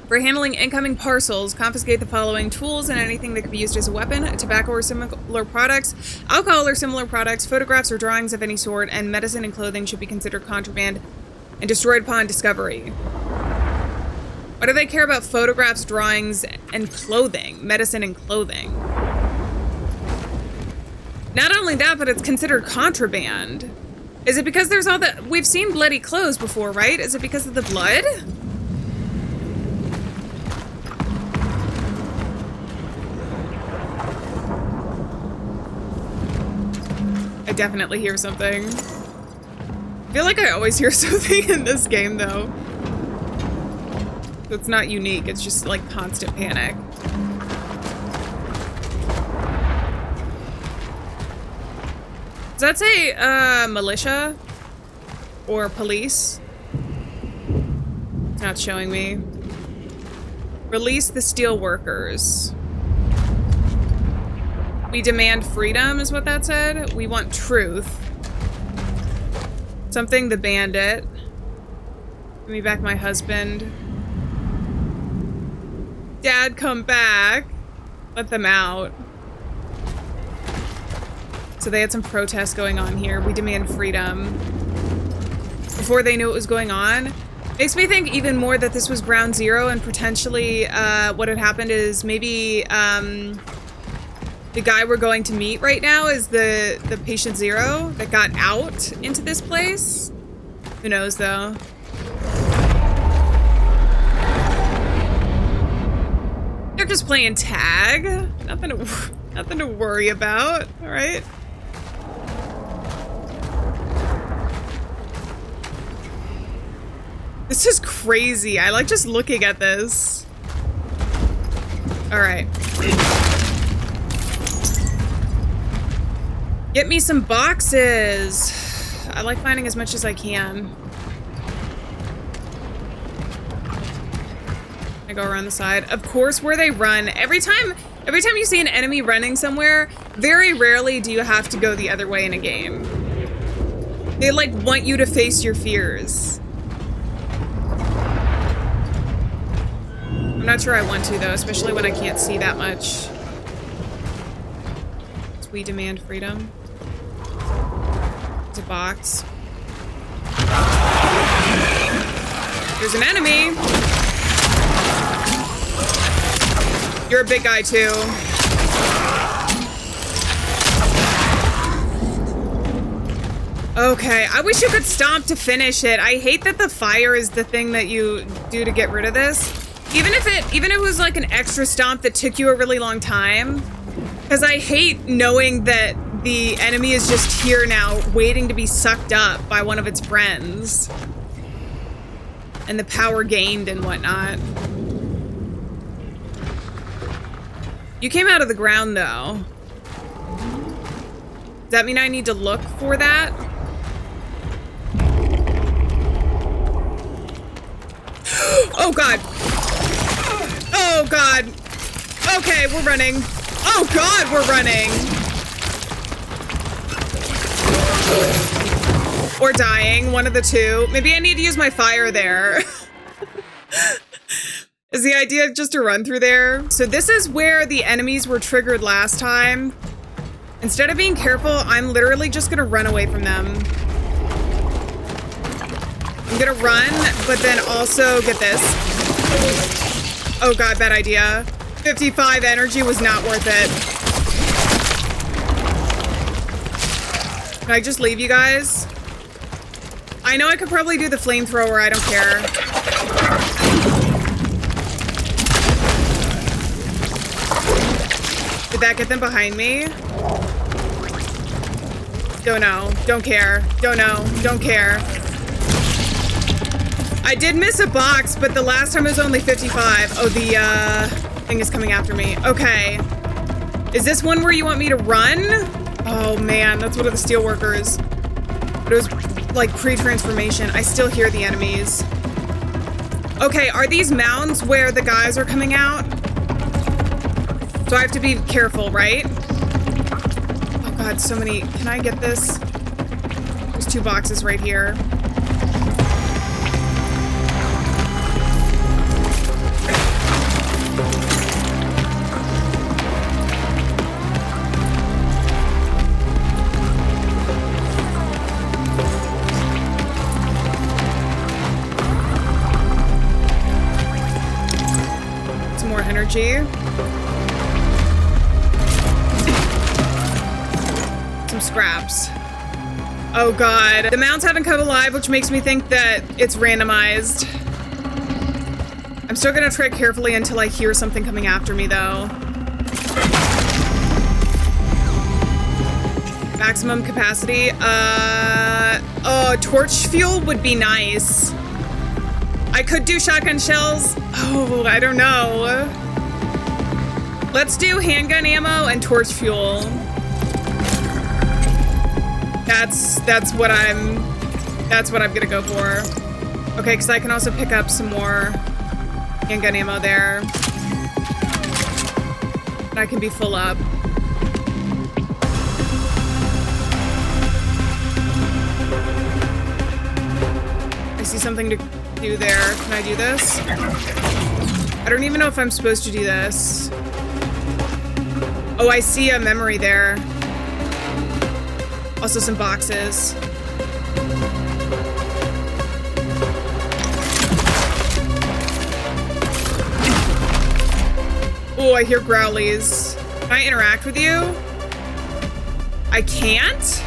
For handling incoming parcels, confiscate the following: tools and anything that could be used as a weapon, tobacco or similar products, alcohol or similar products, photographs or drawings of any sort, and medicine and clothing should be considered contraband and destroyed upon discovery. Why do they care about photographs, drawings, and clothing? Medicine and clothing. Not only that, but it's considered contraband. Is it because there's all that? We've seen bloody clothes before, right? Is it because of the blood? I definitely hear something. I feel like I always hear something in this game, though. It's not unique, it's just like constant panic. Does that say militia or police? It's not showing me. Release the steel workers. We demand freedom is what that said. We want truth. Something the bandit. Give me back my husband. Dad, come back. Let them out. So they had some protests going on here. We demand freedom. Before they knew what was going on. Makes me think even more that this was ground zero and potentially what had happened is maybe the guy we're going to meet right now is the patient zero that got out into this place. Who knows though? They're just playing tag. Nothing to worry about. All right. This is crazy. I like just looking at this. All right. Get me some boxes. I like finding as much as I can. I go around the side. Of course, where they run. Every time you see an enemy running somewhere, very rarely do you have to go the other way in a game. They like want you to face your fears. I'm not sure I want to though, especially when I can't see that much. We demand freedom. There's a box. There's an enemy. You're a big guy too. Okay, I wish you could stomp to finish it. I hate that the fire is the thing that you do to get rid of this. Even if it was like an extra stomp that took you a really long time. Because I hate knowing that the enemy is just here now, waiting to be sucked up by one of its friends. And the power gained and whatnot. You came out of the ground, though. Does that mean I need to look for that? Oh, God. Oh, God. Okay, we're running. Oh, God, we're running. Or dying, one of the two. Maybe I need to use my fire there. Is the idea just to run through there? So this is where the enemies were triggered last time. Instead of being careful, I'm literally just gonna run away from them. I'm gonna run, but then also get this. Oh God, bad idea. 55 energy was not worth it. Can I just leave you guys? I know I could probably do the flamethrower, I don't care. Did that get them behind me? Don't know, don't care, don't know, don't care. I did miss a box, but the last time it was only 55. Oh, the thing is coming after me. Okay. Is this one where you want me to run? Oh man, that's one of the steelworkers. But it was like pre-transformation. I still hear the enemies. Okay, are these mounds where the guys are coming out? So I have to be careful, right? Oh god, so many. Can I get this? There's 2 boxes right here. Some more energy. Some scraps. Oh god. The mounts haven't come alive, which makes me think that it's randomized. I'm still gonna tread carefully until I hear something coming after me, though. Maximum capacity. Oh, torch fuel would be nice. I could do shotgun shells. Oh, I don't know. Let's do handgun ammo and torch fuel. That's what I'm gonna go for. Okay, because I can also pick up some more handgun ammo there. And I can be full up. I see something to do there. Can I do this? I don't even know if I'm supposed to do this. Oh, I see a memory there. Also some boxes. Oh, I hear growlies. Can I interact with you? I can't?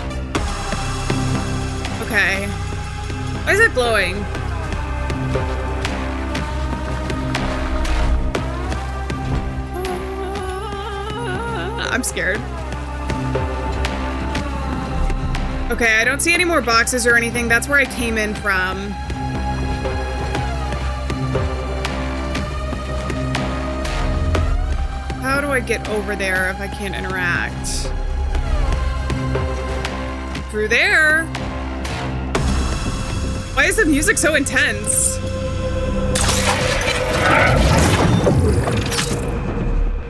Okay. Why is it glowing? I'm scared. Okay, I don't see any more boxes or anything. That's where I came in from. How do I get over there if I can't interact? Through there? Why is the music so intense?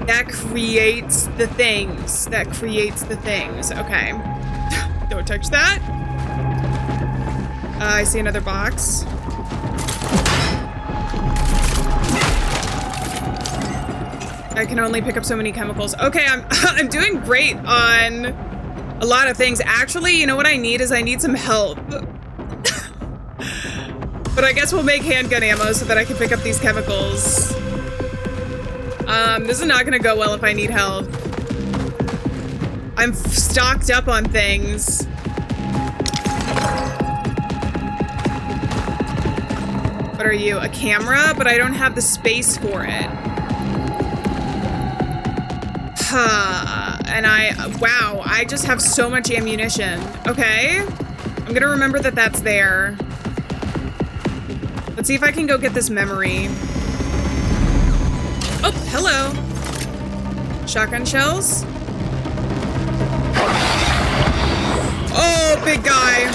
That creates the things. That creates the things. Okay. Don't touch that. I see another box. I can only pick up so many chemicals. Okay, I'm doing great on a lot of things. Actually, you know what I need is I need some help. But I guess we'll make handgun ammo so that I can pick up these chemicals. This is not gonna go well if I need help. I'm stocked up on things. What are you? A camera? But I don't have the space for it. And wow, I just have so much ammunition. Okay. I'm gonna remember that that's there. Let's see if I can go get this memory. Oh, hello. Shotgun shells. Oh, big guy.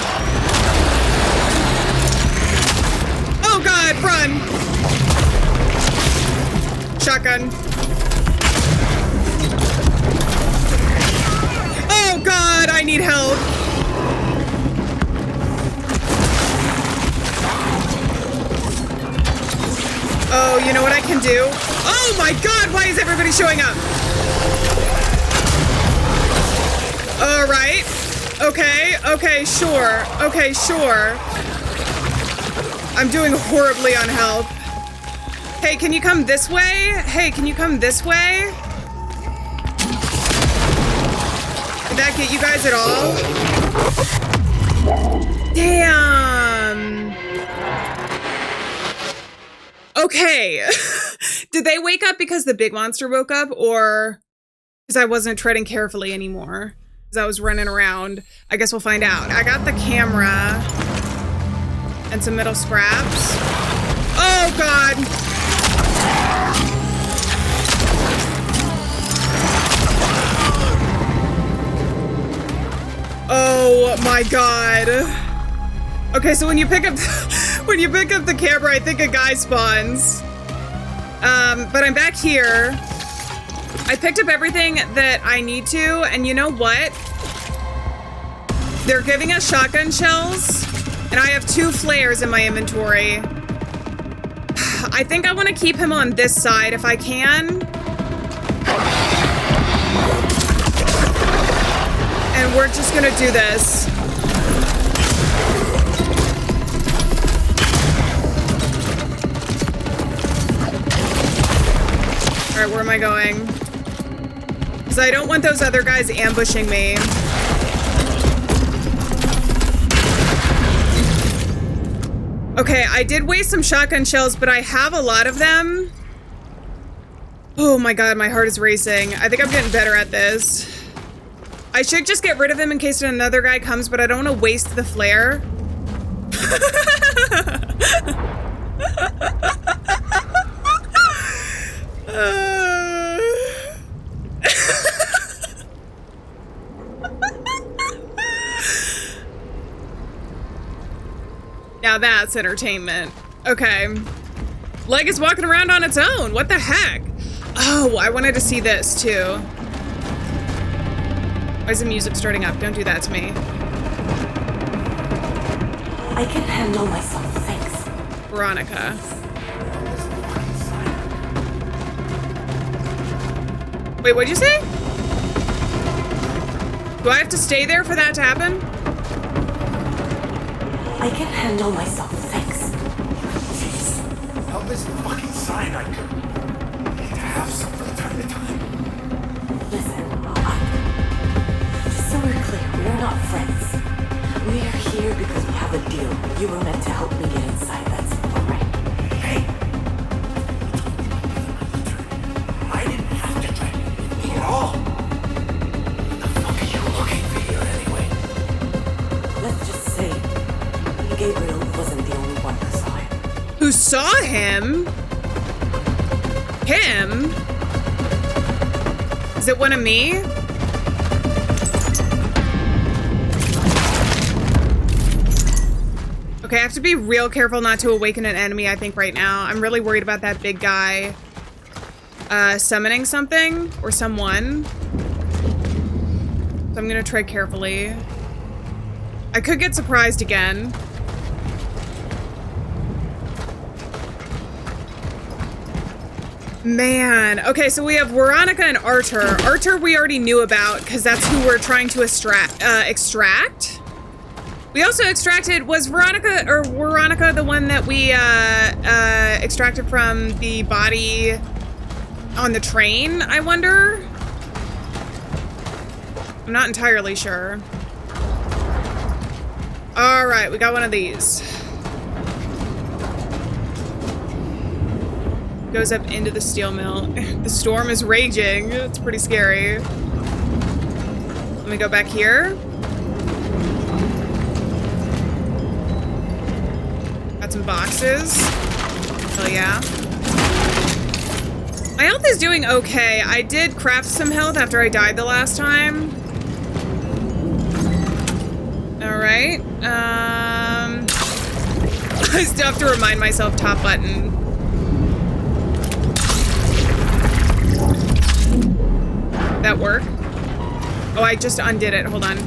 Oh god, run. Shotgun. Oh god, I need help. Oh, you know what I can do? Oh my god, why is everybody showing up? All right. Okay, sure. Okay, sure. I'm doing horribly on help. Hey, can you come this way? Hey, can you come this way? Did that get you guys at all? Damn. Okay. Did they wake up because the big monster woke up, or because I wasn't treading carefully anymore? Because I was running around. I guess we'll find out. I got the camera. And some metal scraps. Oh, God. Oh, my God. Okay, so when you pick up the camera, I think a guy spawns. But I'm back here. I picked up everything that I need to, and you know what? They're giving us shotgun shells, and I have 2 flares in my inventory. I think I want to keep him on this side if I can. And we're just gonna do this. All right, where am I going? Because I don't want those other guys ambushing me. Okay, I did waste some shotgun shells, but I have a lot of them. Oh my God, my heart is racing. I think I'm getting better at this. I should just get rid of him in case another guy comes, but I don't want to waste the flare. Now that's entertainment. Okay. Leg is walking around on its own. What the heck? Oh, I wanted to see this too. Why is the music starting up? Don't do that to me. I can handle myself, thanks. Veronica. Wait, what'd you say? Do I have to stay there for that to happen? I can handle myself, thanks. Jeez. Help this fucking cyanide girl. I need to have some from time to time. Listen, just so we're clear, we are not friends. We are here because we have a deal. You were meant to help me get inside, that's all right. Hey! I didn't have to try with me at all. What the fuck are you looking for here anyway? Let's just say Gabriel wasn't the only one who saw him. Who saw him? Him? Is it one of me? Okay, I have to be real careful not to awaken an enemy, I think, right now. I'm really worried about that big guy summoning something or someone. So I'm gonna tread carefully. I could get surprised again. Man. Okay, so we have Veronica and Artur. Artur we already knew about because that's who we're trying to extract. We also extracted, was Veronica the one that we extracted from the body on the train, I wonder? I'm not entirely sure. All right, we got one of these. Goes up into the steel mill. The storm is raging. It's pretty scary. Let me go back here. Got some boxes. Hell yeah. My health is doing okay. I did craft some health after I died the last time. All right. I still have to remind myself top button. That work? Oh, I just undid it. Hold on.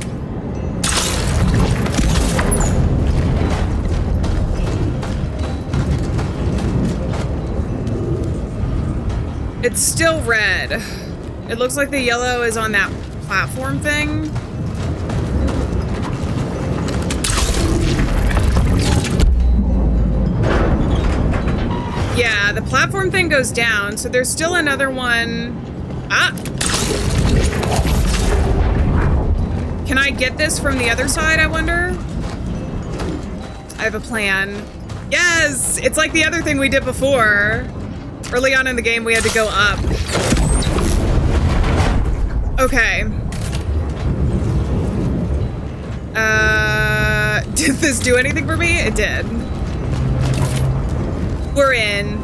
It's still red. It looks like the yellow is on that platform thing. Yeah, the platform thing goes down, so there's still another one. Ah! Can I get this from the other side, I wonder? I have a plan. Yes! It's like the other thing we did before. Early on in the game, we had to go up. Okay. this do anything for me? It did. We're in.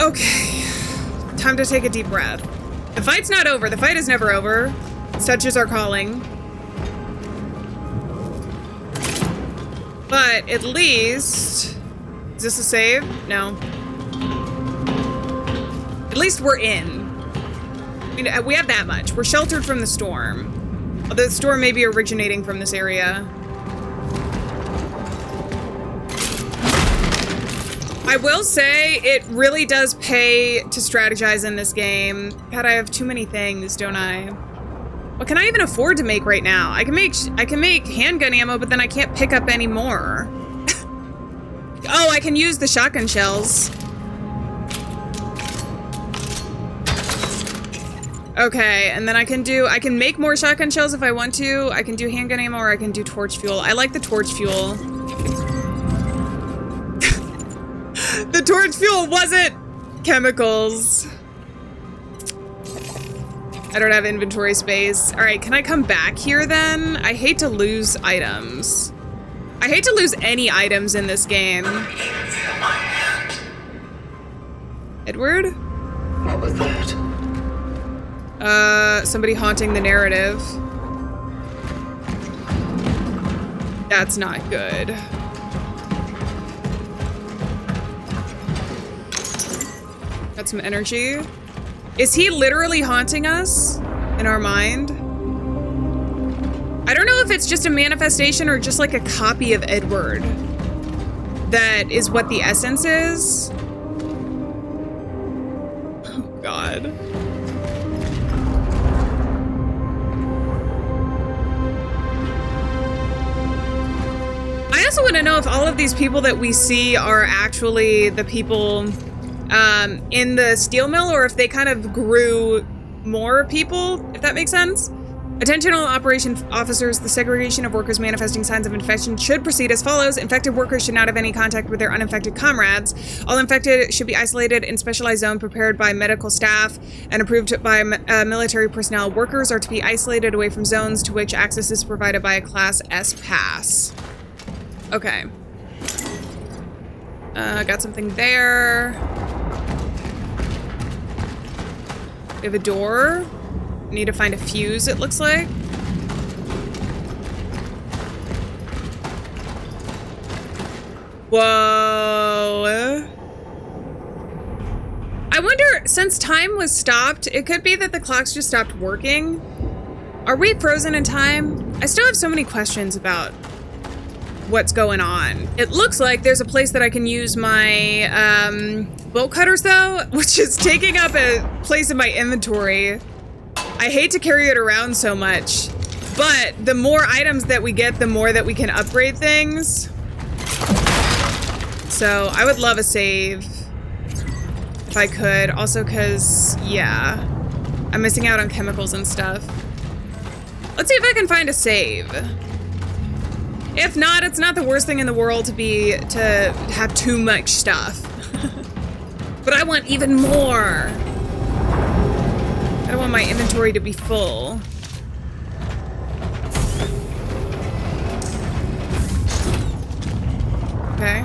Okay. Time to take a deep breath. The fight's not over. The fight is never over. Touches are calling. But at least... Is this a save? No. At least we're in. I mean, we have that much. We're sheltered from the storm. Although the storm may be originating from this area. I will say it really does pay to strategize in this game. God, I have too many things, don't I? What can I even afford to make right now? I can make handgun ammo, but then I can't pick up any more. Oh, I can use the shotgun shells. Okay, and then I can make more shotgun shells if I want to. I can do handgun ammo or I can do torch fuel. I like the torch fuel. The torch fuel wasn't chemicals. I don't have inventory space. All right, can I come back here then? I hate to lose items. I hate to lose any items in this game. I can't feel my hand. Edward? What was that? Somebody haunting the narrative. That's not good. Got some energy. Is he literally haunting us in our mind? I don't know if it's just a manifestation or just like a copy of Edward. That is what the essence is. Oh, God. I also want to know if all of these people that we see are actually the people in the steel mill, or if they kind of grew more people, if that makes sense. Attention all operation officers, the segregation of workers manifesting signs of infection should proceed as follows. Infected workers should not have any contact with their uninfected comrades. All infected should be isolated in specialized zone prepared by medical staff and approved by military personnel. Workers are to be isolated away from zones to which access is provided by a Class S pass. Okay. Got something there. We have a door. Need to find a fuse, it looks like. Whoa. I wonder, since time was stopped, it could be that the clocks just stopped working. Are we frozen in time? I still have so many questions about what's going on. It looks like there's a place that I can use my bolt cutters though, which is taking up a place in my inventory. I hate to carry it around so much, but the more items that we get, the more that we can upgrade things. So I would love a save if I could. Also because, yeah, I'm missing out on chemicals and stuff. Let's see if I can find a save. If not, it's not the worst thing in the world to have too much stuff. But I want even more. I don't want my inventory to be full. Okay.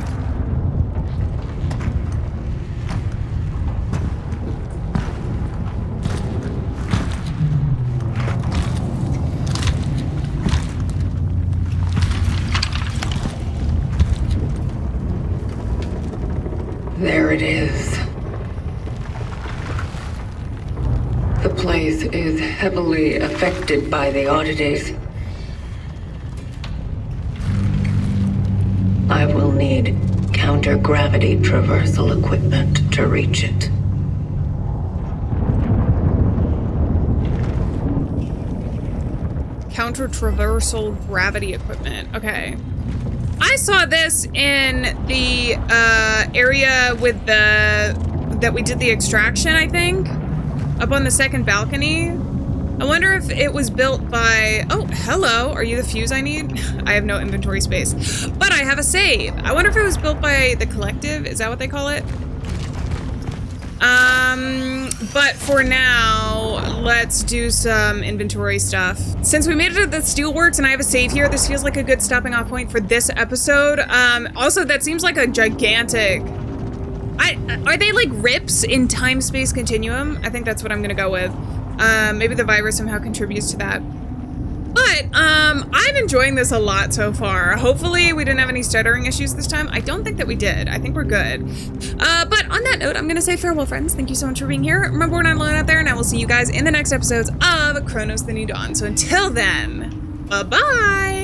There it is. The place is heavily affected by the oddities. I will need counter-gravity traversal equipment to reach it. Counter-traversal gravity equipment. Okay. I saw this in the area with that we did the extraction, I think. Up on the second balcony. I wonder if it was built by... Oh, hello. Are you the fuse I need? I have no inventory space. But I have a save. I wonder if it was built by the collective. Is that what they call it? But for now, let's do some inventory stuff. Since we made it to the Steelworks and I have a save here, this feels like a good stopping off point for this episode. Also, that seems like a gigantic... are they like rips in time-space continuum? I think that's what I'm gonna go with. Maybe the virus somehow contributes to that. But, I'm enjoying this a lot so far. Hopefully we didn't have any stuttering issues this time. I don't think that we did. I think we're good. But on that note, I'm gonna say farewell, friends. Thank you so much for being here. Remember, we're not alone out there, and I will see you guys in the next episodes of Cronos The New Dawn. So until then, bye-bye!